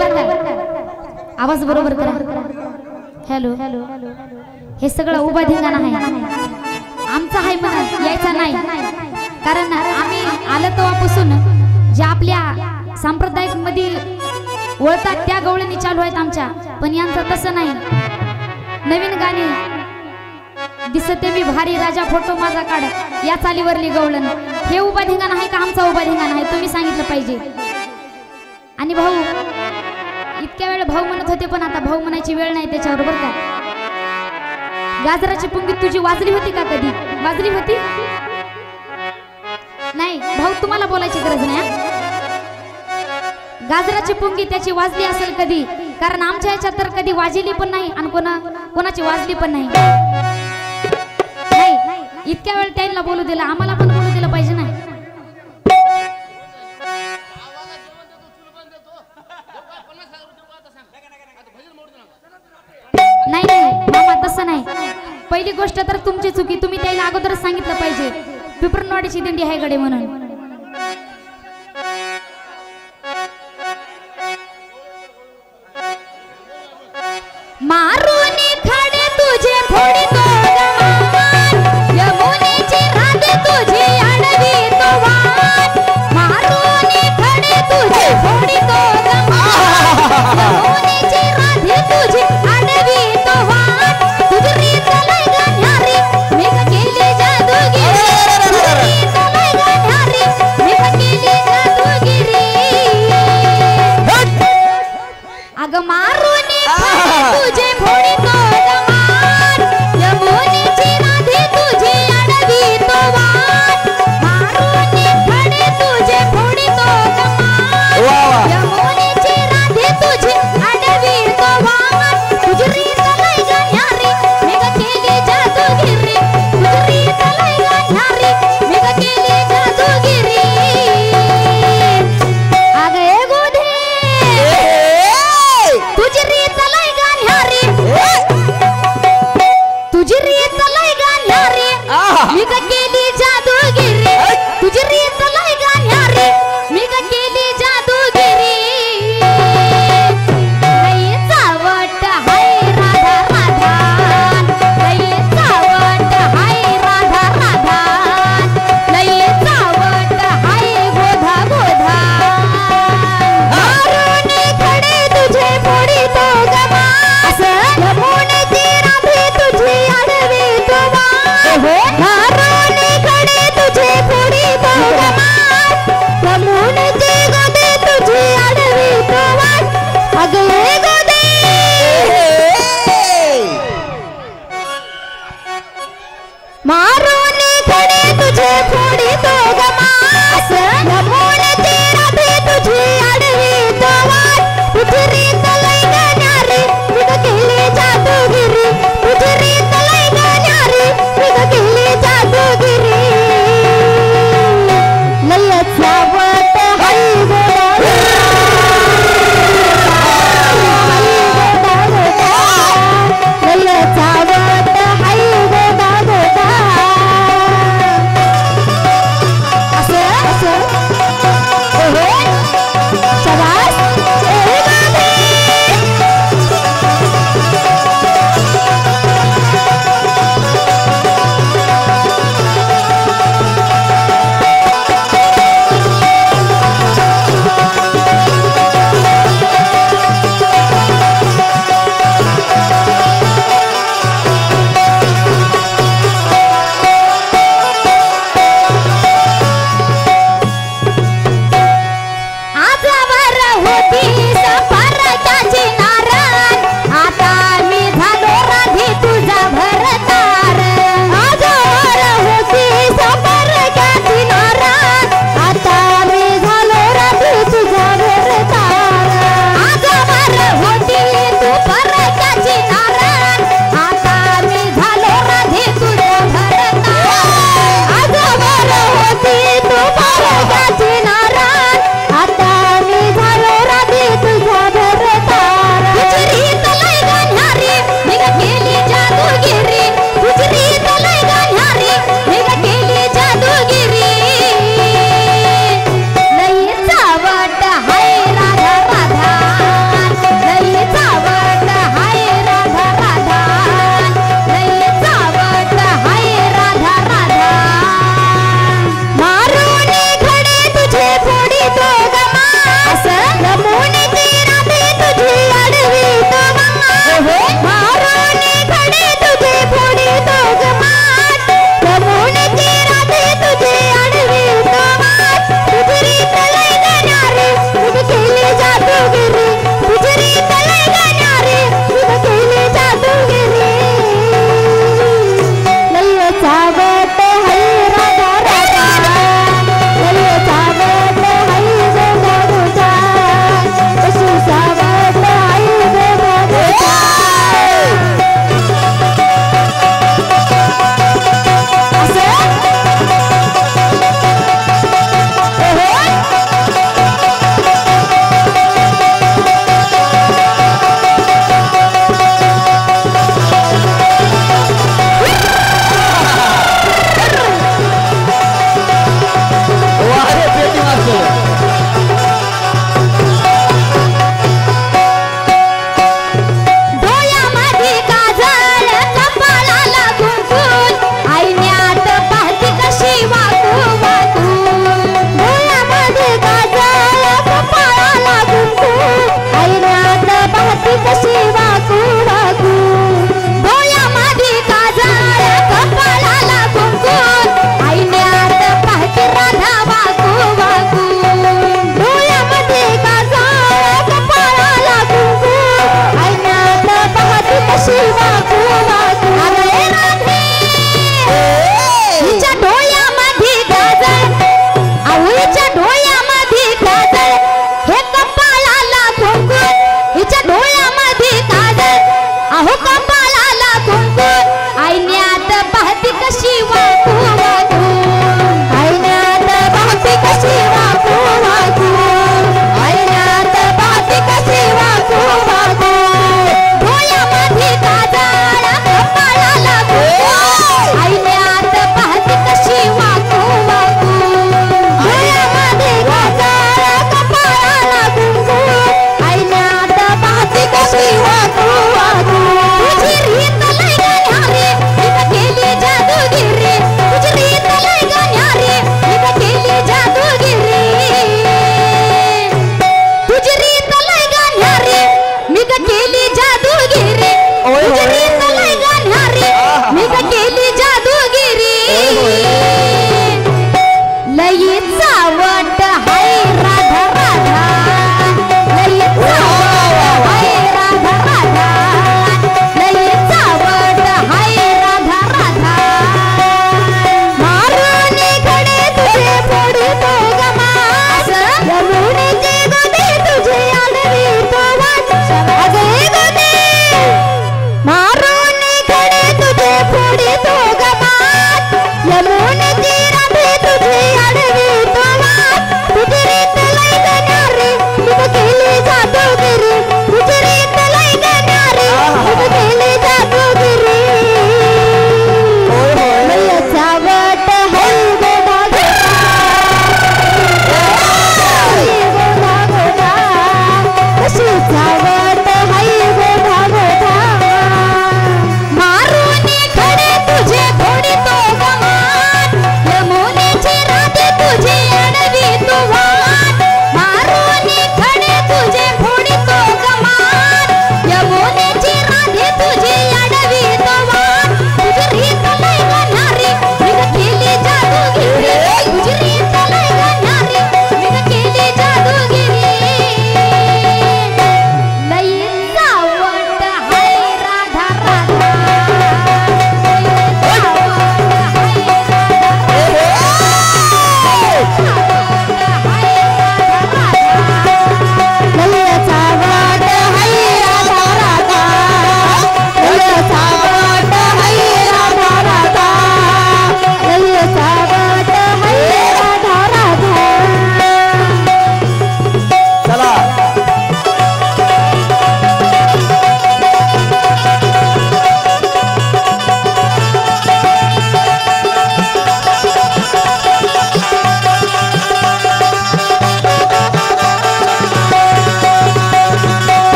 बर का आवाज बरोबर करा हॅलो हे सगळं उभा धिंगाणा आहे आमचा आहे म्हणा यायचा नाही कारण आम्ही आलं तेव्हापासून जे आपल्या सांप्रदायिक मध्ये वळतात त्या गवळणी चालू आहेत आमच्या पण यांचं तसं नाही नवीन गाणी दिसते मी भारी राजा फोटो माझा काढ या चालीवरली गवळण हे उभा धिंगाणा आहे का आमचा उभा धिंगाणा आहे तुम्ही सांगितलं पाहिजे आणि भाऊ इतक्या वेळ भाऊ म्हणत होते पण आता भाऊ म्हणायची वेळ नाही त्याच्यावर बरं का गाजराची पुंगी तुझी वाजली होती का कधी वाजली होती नाही भाऊ तुम्हाला बोलायची गरज नाही गाजराची पुंगी त्याची वाजली असेल कधी कारण आमच्या ह्याच्यात तर कधी वाजली पण नाही आणि कोणाची वाजली पण नाही इतक्या वेळ त्यांना बोलू दिला आम्हाला पण बोलू दिलं पाहिजे नाही नाही मामा तसं नाही पहिली गोष्ट तर तुमची चुकी तुम्ही त्याला अगोदरच सांगितलं पाहिजे पिपरनवाडीची दिंडी आहे गडे म्हणून मारुनी खाडे तुझे फोडी तो गमान यमुनेची राधे तुझी अडवी तो वाट मारुनी खाडे तुझे फोडी तो गमान यमुनेची राधे तुझी अडवी तो वाट तुझी रीत लय गाण्यारी मी केली जादूगिरी तुझी रीत लय गाण्यारी मी केली जादूगिरी अग मारुनी तुझे फोडी तो गमान यमुनेची राधे तुझी अडवी तो वाट मारुनी खडे तुझे फोडी तो गमान यमुनेची राधे तुझी अडवी तो वाट तुझी रीत लय गाण्यारी मी केली जादूगिरी तुझी रीत लय गाण्यारी मी केली जादूगिरी अग ए गोधे तुझी रीत लय गाण्यारी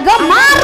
अगं मार